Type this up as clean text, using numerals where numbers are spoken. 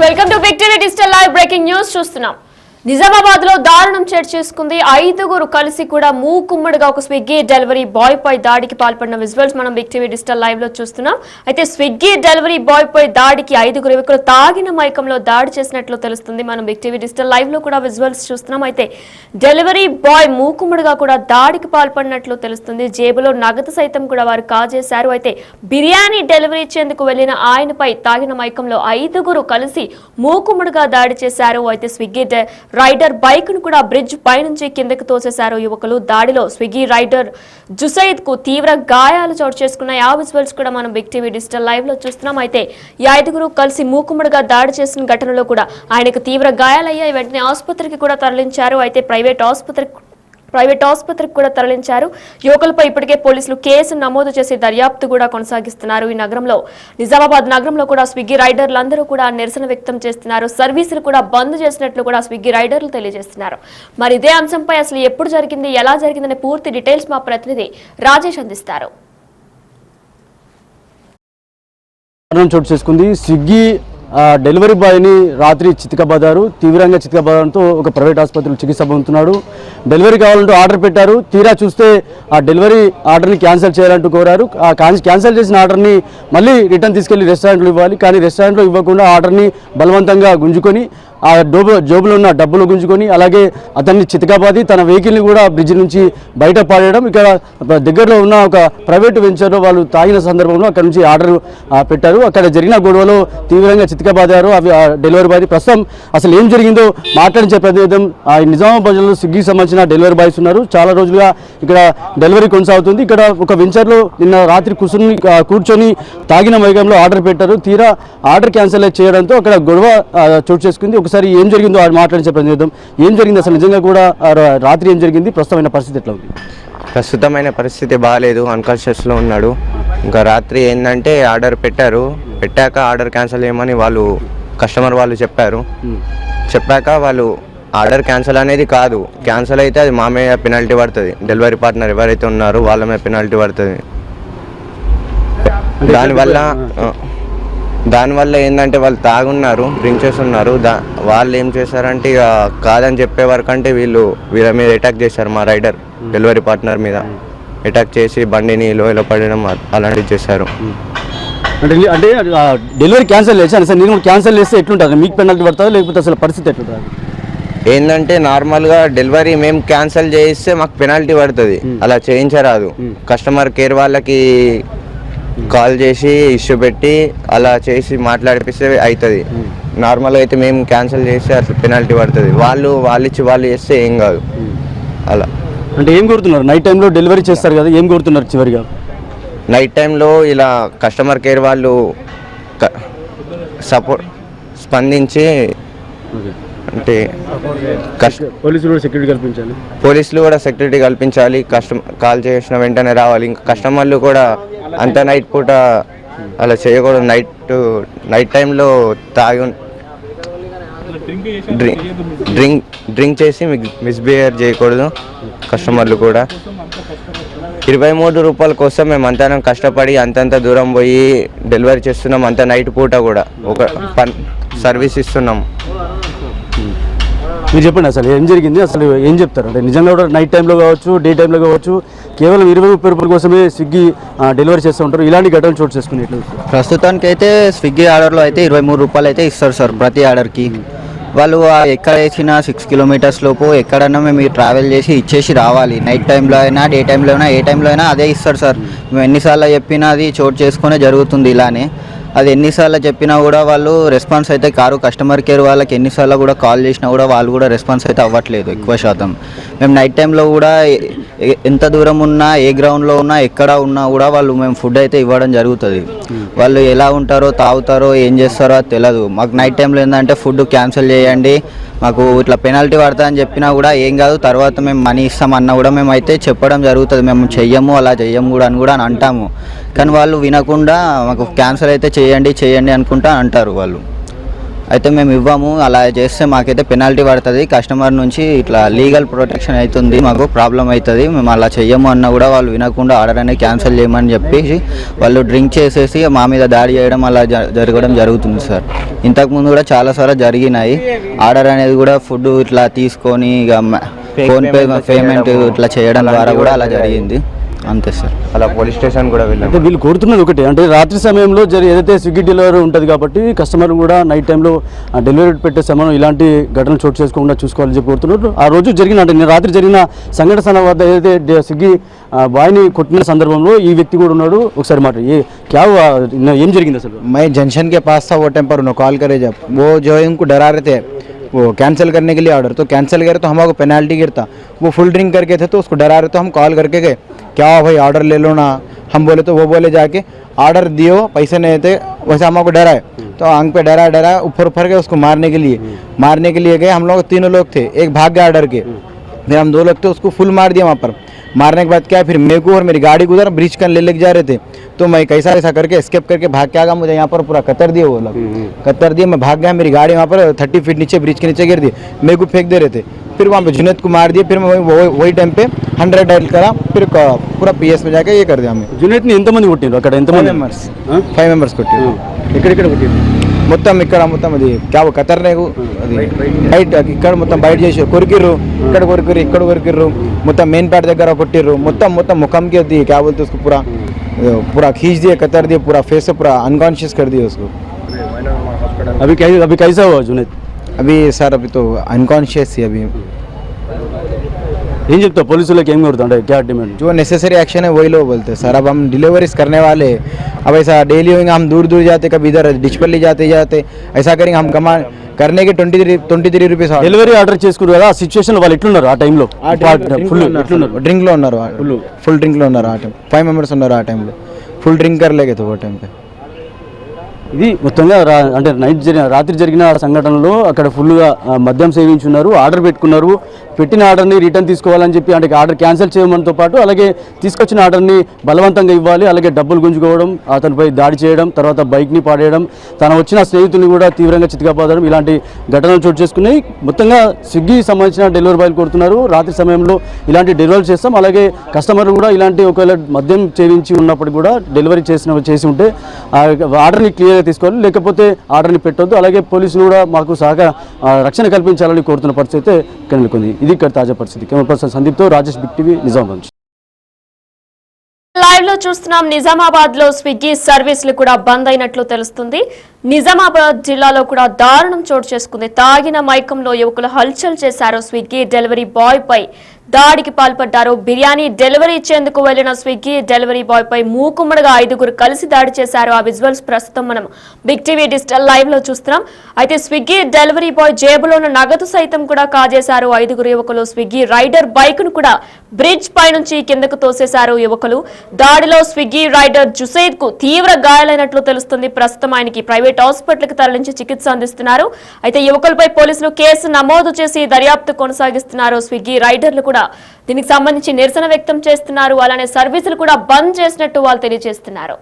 Welcome to big TV digital live breaking news చూస్తున్నాం. నిజామాబాద్ లో దారుణం చోటు చేసుకుంది. 5గురు కలిసి కూడా మూకుమ్మడిగా ఒక స్విగ్గీ డెలివరీ బాయ్ పై దాడికి పాల్పడిన విజువల్స్ మనం బిగ్ టీవీ డిజిటల్ లైవ్ లో చూస్తున్నాం. అయితే స్విగ్గీ డెలివరీ బాయ్ పై దాడికి 5గురు యువకులు తాగిన మైకంలో దాడి చేసినట్లు తెలుస్తుంది. మనం బిగ్ టీవీ డిజిటల్ లైవ్ లో కూడా విజువల్స్ చూస్తున్నాం. అయితే డెలివరీ బాయ్ మూకుమ్మడిగా కూడా దాడికి పాల్పడినట్లు తెలుస్తుంది. జేబులో నగదు సైతం కూడా వారు కాజేశారు. అయితే బిర్యానీ డెలివరీ ఇచ్చేందుకు వెళ్లిన ఆయనపై తాగిన మైకంలో 5గురు కలిసి మూకుమ్మడిగా దాడి చేశారు. అయితే స్విగ్గీ రైడర్ బైక్ ను కూడా బ్రిడ్జ్ పై నుంచి కిందకి తోసేశారు యువకులు. దాడిలో స్విగ్గీ రైడర్ జుసైద్ కు తీవ్ర గాయాలు చోటు చేసుకున్నాయి. ఆ విజువల్స్ కూడా మనం బిగ్ టీవీ డిజిటల్ లైవ్ లో చూస్తున్నాం. అయితే ఈ 5గురు కలిసి మూకుమ్మడిగా దాడి చేసిన ఘటనలో కూడా ఆయనకు తీవ్ర గాయాలయ్యాయి. వెంటనే ఆసుపత్రికి కూడా తరలించారు. అయితే ప్రైవేట్ ఆసుపత్రికి కూడా తరలించారు. యువకులపై ఇప్పటికే పోలీసులు కేసు నమోదు చేసి దర్యాప్తు కూడా కొనసాగిస్తున్నారు. ఈ నగరంలో నిజామాబాద్ నగరంలో కూడా స్విగ్గీ రైడర్లందరూ కూడా నిరసన వ్యక్తం చేస్తున్నారు. సర్వీసులు కూడా బంద్ చేసినట్లు కూడా స్విగ్గీ రైడర్లు తెలియజేస్తున్నారు. మరి ఇదే అంశంపై అసలు ఎప్పుడు జరిగింది, ఎలా జరిగిందనే పూర్తి డీటెయిల్స్ మా ప్రతినిధి రాజేష్ అందిస్తారు. చోటు చేసుకుంది. స్విగ్గీ డెలివరీ బాయ్ని రాత్రి చితకబాదారు. తీవ్రంగా చితకబాదడంతో ఒక ప్రైవేట్ ఆసుపత్రిలో చికిత్స పొందుతున్నాడు. డెలివరీ కావాలంటూ ఆర్డర్ పెట్టారు. తీరా చూస్తే ఆ డెలివరీ ఆర్డర్ని క్యాన్సిల్ చేయాలంటూ కోరారు. ఆ క్యాన్సిల్ చేసిన ఆర్డర్ని మళ్ళీ రిటర్న్ తీసుకెళ్లి రెస్టారెంట్లో ఇవ్వాలి. కానీ రెస్టారెంట్లో ఇవ్వకుండా ఆర్డర్ని బలవంతంగా గుంజుకొని ఆ జోబులో ఉన్న డబ్బులు గుంజుకొని అలాగే అతన్ని చితకబాది తన వెహికల్ని కూడా బ్రిడ్జ్ నుంచి బయట పాడేయడం. ఇక్కడ దగ్గరలో ఉన్న ఒక ప్రైవేట్ వెంచర్లో వాళ్ళు తాగిన సందర్భంలో అక్కడ నుంచి ఆర్డర్ పెట్టారు. అక్కడ జరిగిన గొడవలో తీవ్రంగా చితకబాదారు అవి డెలివరీ బాయ్. ప్రస్తుతం అసలు ఏం జరిగిందో మాట్లాడించే ప్రతినిధం నిజామాబాద్లో స్విగ్గీకి సంబంధించిన డెలివరీ బాయ్స్ ఉన్నారు. చాలా రోజులుగా ఇక్కడ డెలివరీ కొనసాగుతుంది. ఇక్కడ ఒక వెంచర్లో నిన్న రాత్రి కూర్చొని తాగిన మైకంలో ఆర్డర్ పెట్టారు. తీరా ఆర్డర్ క్యాన్సిల్ చేయడంతో అక్కడ గొడవ చోటు చేసుకుంది. ఒకసారి ఏం జరిగిందో మాట్లాడించే ప్రతినిధం. ఏం జరిగింది అసలు నిజంగా కూడా రాత్రి ఏం జరిగింది, ప్రస్తుతమైన పరిస్థితి ఎట్లా ఉంది? ప్రస్తుతమైన పరిస్థితి బాగాలేదు, అన్కాన్షియస్లో ఉన్నాడు. ఇంకా రాత్రి ఏంటంటే ఆర్డర్ పెట్టాక ఆర్డర్ క్యాన్సిల్ చేయమని వాళ్ళు కస్టమర్ వాళ్ళు చెప్పాక వాళ్ళు ఆర్డర్ క్యాన్సిల్ అనేది కాదు, క్యాన్సిల్ అయితే అది మా మీద పెనాల్టీ పడుతుంది. డెలివరీ పార్ట్నర్ ఎవరైతే ఉన్నారో వాళ్ళ మీద పెనాల్టీ పడుతుంది. దానివల్ల ఏంటంటే వాళ్ళు తాగున్నారు, డ్రింక్ చేస్తున్నారు. వాళ్ళు ఏం చేశారంటే ఇక కాదని చెప్పే వరకు అంటే వీళ్ళ మీద అటాక్ చేశారు. మా రైడర్ డెలివరీ పార్ట్నర్ మీద అటాక్ చేసి బండిని లోయలో పడడం అలాంటివి చేశారు. అంటే డెలివరీ క్యాన్సిల్ చేశాను సార్, నేను క్యాన్సిల్ చేస్తే ఎట్లుంటుంది? మీకు పెనాల్టీ పడుతుందా లేకపోతే అసలు పరిస్థితి ఎట్లుంటుంది? ఏంటంటే నార్మల్గా డెలివరీ మేము క్యాన్సిల్ చేయిస్తే మాకు పెనాల్టీ పడుతుంది, అలా చేయించరాదు. కస్టమర్ కేర్ వాళ్ళకి కాల్ చేసి ఇష్యూ పెట్టి అలా చేసి మాట్లాడిపిస్తే అవుతుంది. నార్మల్గా అయితే మేము క్యాన్సిల్ చేస్తే అసలు పెనాల్టీ పడుతుంది. వాళ్ళు చేస్తే ఏం కాదు. అలా అంటే ఏం కోరుతున్నారు? నైట్ టైంలో డెలివరీ చేస్తారు కదా, ఏం కోరుతున్నారు చివరిగా? నైట్ టైంలో ఇలా కస్టమర్ కేర్ వాళ్ళు స్పందించి అంటే పోలీసులు కూడా సెక్యూరిటీ కల్పించాలి. కాల్ చేసిన వెంటనే రావాలి. ఇంకా కస్టమర్లు కూడా అంత నైట్ పూట అలా చేయకూడదు. నైట్ టైంలో డ్రింక్ చేసి మిస్బిహేవ్ చేయకూడదు. కస్టమర్లు కూడా 23 రూపాయల కోసం మేము అంతా కష్టపడి అంతంత దూరం పోయి డెలివరీ చేస్తున్నాం. అంత నైట్ పూట కూడా ఒక సర్వీస్ ఇస్తున్నాం. మీరు చెప్పండి అసలు ఏం జరిగింది, అసలు ఏం చెప్తారు? అంటే నిజంగా కూడా నైట్ టైంలో కావచ్చు, డే టైంలో కావచ్చు, కేవలం 20-30 రూపాయల కోసమే స్విగ్గీ డెలివరీ చేస్తూ ఉంటారు. ఇలాంటి ఘటనలు చోటు చేసుకునేట్లు ప్రస్తుతానికి అయితే స్విగ్గీ ఆర్డర్లో అయితే 23 రూపాయలు అయితే ఇస్తారు సార్ ప్రతి ఆర్డర్కి. వాళ్ళు ఎక్కడ వేసినా 6 కిలోమీటర్స్ లోపు ఎక్కడన్నా మేము ట్రావెల్ చేసి ఇచ్చేసి రావాలి. నైట్ టైంలో అయినా, డే టైంలో అయినా, ఏ టైంలో అయినా అదే ఇస్తారు సార్. మేము ఎన్నిసార్లు చెప్పినా అది చోటు చేసుకునే జరుగుతుంది ఇలానే. అది ఎన్నిసార్లు చెప్పినా కూడా వాళ్ళు రెస్పాన్స్ అయితే కారు. కస్టమర్ కేర్ వాళ్ళకి ఎన్నిసార్లు కూడా కాల్ చేసినా కూడా వాళ్ళు కూడా రెస్పాన్స్ అయితే అవ్వట్లేదు ఎక్కువ శాతం. మేము నైట్ టైంలో కూడా ఎంత దూరం ఉన్నా, ఏ గ్రౌండ్లో ఉన్నా, ఎక్కడ ఉన్నా కూడా మేము ఫుడ్ అయితే ఇవ్వడం జరుగుతుంది. వాళ్ళు ఎలా ఉంటారో, తాగుతారో, ఏం చేస్తారో అది తెలియదు. మాకు నైట్ టైంలో ఏంటంటే ఫుడ్ క్యాన్సిల్ చేయండి, మాకు ఇట్లా పెనాల్టీ పడతా అని చెప్పినా కూడా ఏం కాదు, తర్వాత మేము మనీ ఇస్తామన్నా కూడా మేము అయితే చెప్పడం జరుగుతుంది. మేము చెయ్యము, అలా చెయ్యము కూడా అని అంటాము. కానీ వాళ్ళు వినకుండా మాకు క్యాన్సిల్ అయితే చేయండి అనుకుంటా అంటారు వాళ్ళు. అయితే మేము ఇవ్వము, అలా చేస్తే మాకైతే పెనాల్టీ పడుతుంది, కస్టమర్ నుంచి ఇట్లా లీగల్ ప్రొటెక్షన్ అవుతుంది, మాకు ప్రాబ్లం అవుతుంది, మేము అలా చెయ్యము అన్నా కూడా వాళ్ళు వినకుండా ఆర్డర్ అనేది క్యాన్సిల్ చేయమని చెప్పేసి వాళ్ళు డ్రింక్ చేసేసి మా మీద దాడి చేయడం అలా జరగడం జరుగుతుంది సార్. ఇంతకుముందు కూడా చాలాసార్లు జరిగినాయి. ఆర్డర్ అనేది కూడా ఫుడ్ ఇట్లా తీసుకొని ఇక ఫోన్పే పేమెంట్ ఇట్లా చేయడం ద్వారా కూడా అలా జరిగింది. అంతే సార్. అలా పోలీస్ స్టేషన్ కూడా వెళ్ళాం. అంటే వీళ్ళు కోరుతున్నది ఒకటి, అంటే రాత్రి సమయంలో ఏదైతే స్విగ్గీ డెలివరీ ఉంటుంది కాబట్టి కస్టమర్ కూడా నైట్ టైంలో డెలివరీ పెట్టే సమయం ఇలాంటి ఘటనలు చోటు చేసుకోకుండా చూసుకోవాలని చెప్పి కోరుతున్నారు. ఆ రోజు జరిగిన అంటే నేను రాత్రి జరిగిన సంఘటన వద్ద ఏదైతే స్విగ్గీ బాయ్ని కొట్టిన సందర్భంలో ఈ వ్యక్తి కూడా ఉన్నాడు. ఒకసారి మాట ఏం జరిగింది అసలు? मैं जंक्शन के पास था वो टाइम पर उन्होंने कॉल करे, जब वो जो है उनको डरा रहे थे वो कैंसिल करने के लिए ऑर्डर, तो कैंसिल करे तो हमारे पेनाल्टी गिरता। वो फुल ड्रिंक करके थे तो उसको डरा रहे, तो हम कॉल करके गए क्या भाई ऑर्डर ले लो ना, हम बोले तो वो बोले जाके ऑर्डर दियो, पैसे नहीं थे, वैसे हमको डरा है तो आंख पे डरा ऊपर गए उसको मारने के लिए गए। हम लोग 3 लोग थे, एक भाग गया ऑर्डर के, फिर हम 2 लोग थे, उसको फुल मार दिया वहाँ पर। मारने के बाद क्या, फिर मेरे को और मेरी गाड़ी को उधर ब्रिज का ले जा रहे थे, तो मैं कैसा करके एस्केप करके भाग के आ गया। मुझे यहाँ पर पूरा कतर दिए वो लोग, कतर दिए, मैं भाग गया, मेरी गाड़ी वहाँ पर 30 फीट नीचे ब्रिज के नीचे गिर दी, मेरे को फेंक दे रहे थे। फिर वहाँ पे जुनेद को मार दिए, फिर मैं वही टाइम पे 100 डायल करा, फिर पूरा PS में जाके ये कर दिया हमें। జునేద్ని ఎంతమంది కొట్టిండ్రు అక్కడ? ఎంతమంది? 5 మెంబర్స్ కొట్టి ఎక్కడెక్కడ కొట్టిండ్రు? మొత్తం ఇక్కడ మొత్తం అది క్యాబ్ కతర్నే అది బయట ఇక్కడ మొత్తం బయట చేసి కొరికిర్రు, ఇక్కడ కొరికిర్రు, మొత్తం మెయిన్ ప్యాడ్ దగ్గర కొట్టిర్రు, మొత్తం ముఖంకి అది क्या बोलते उसको पूरा खींच दिए, कतर दिए, पूरा फेस से पूरा अनकॉन्शियस कर दिए उसको। अभी कैसा हुआ जुनेद? अभी सर अभी तो अनकॉन्शियस ही अभी। ఏం చెప్తావు పోలీసులకు? ఏం కోరుతావు అంటే क्या डिमांड? जो नेसेसरी एक्शन है वही लोग बोलते हैं सर। अब हम डिलीवरीज करने वाले, अब ऐसा डेली होंगे, हम दूर जाते, कभी इधर डिस्पल्ली जाते ऐसा करेंगे, हम कमा करने के 23 రూపీస్ డెలివరీ ఆర్డర్ చేసుకున్నారు కదా, ఆ సిచ్యువేషన్ వాళ్ళు ఎట్లున్నారు ఆ టైంలో? డ్రింక్ లో ఉన్నారు, ఫుల్ డ్రింక్ లో ఉన్నారు ఆ టైం, 5 మెంబర్స్ ఉన్నారు ఆ టైంలో, ఫుల్ డ్రింక్ करलेगे तो वो टाइम पे। ఇది మొత్తంగా అంటే రాత్రి జరిగిన సంఘటనలో అక్కడ ఫుల్గా మద్యం సేవించున్నారు, ఆర్డర్ పెట్టుకున్నారు, పెట్టిన ఆర్డర్ని రిటర్న్ తీసుకోవాలని చెప్పి, అంటే ఆర్డర్ క్యాన్సిల్ చేయడంతో పాటు అలాగే తీసుకొచ్చిన ఆర్డర్ని బలవంతంగా ఇవ్వాలి, అలాగే డబ్బులు గుంజుకోవడం, అతనిపై దాడి చేయడం, తర్వాత బైక్ని పాడేయడం, తన వచ్చిన స్నేహితుల్ని కూడా తీవ్రంగా చితకబాదడం, ఇలాంటి ఘటనలు చోటు చేసుకున్నాయి. మొత్తంగా స్విగ్గీకి సంబంధించిన డెలివరీ బాయ్లు కోరుతున్నారు, రాత్రి సమయంలో ఇలాంటి డెలివరీ చేస్తాం, అలాగే కస్టమర్లు కూడా ఇలాంటి ఒకవేళ మద్యం సేవించి ఉన్నప్పుడు కూడా డెలివరీ చేసి ఉంటే ఆర్డర్ని క్లియర్గా తీసుకోవాలి, లేకపోతే ఆర్డర్ని పెట్టొద్దు, అలాగే పోలీసులు కూడా మాకు రక్షణ కల్పించాలని కోరుతున్న పరిస్థితి అయితే ఇక్కడ నెలకొంది. ఇది ఇక్కడ తాజా పరిస్థితి. కెమెరా పర్సన్ సందీప్తో Rajesh, big TV, Nizamabad. Live లో చూస్తున్నాం. నిజామాబాద్ లో స్విగ్గీ సర్వీసులు కూడా బంద్ అయినట్లు తెలుస్తుంది. నిజామాబాద్ జిల్లాలో కూడా దారుణం చోటు చేసుకుంది. తాగిన మైకంలో యువకులు హల్చల్ చేశారు. స్విగ్గీ డెలివరీ బాయ్ పై దాడికి పాల్పడ్డారు. బిర్యానీ డెలివరీ ఇచ్చేందుకు వెళ్లిన స్విగ్గీ డెలివరీ బాయ్ పై మూకుమ్మడిగా 5గురు కలిసి దాడి చేశారు. ఆ విజువల్స్ ప్రస్తుతం మనం బిగ్ టీవీ డిజిటల్ లైవ్ లో చూస్తున్నాం. అయితే స్విగ్గీ డెలివరీ బాయ్ జేబులో ఉన్న నగదు సైతం కూడా కాజేశారు 5గురు యువకులు. స్విగ్గీ రైడర్ బైక్ ను కూడా బ్రిడ్జ్ పై నుంచి కిందకు తోసేశారు యువకులు. దాడిలో స్విగ్గీ రైడర్ జుసైద్ కు తీవ్ర గాయాలైనట్లు తెలుస్తుంది. ప్రస్తుతం ఆయనకి ప్రైవేట్ హాస్పిటల్ కి తరలించి చికిత్స అందిస్తున్నారు. అయితే యువకులపై పోలీసులు కేసు నమోదు చేసి దర్యాప్తు కొనసాగిస్తున్నారు. స్విగ్గీ రైడర్లు కూడా దీనికి సంబంధించి నిరసన వ్యక్తం చేస్తున్నారు. అలానే సర్వీసులు కూడా బంద్ చేసినట్టు వాళ్ళు తెలియజేస్తున్నారు.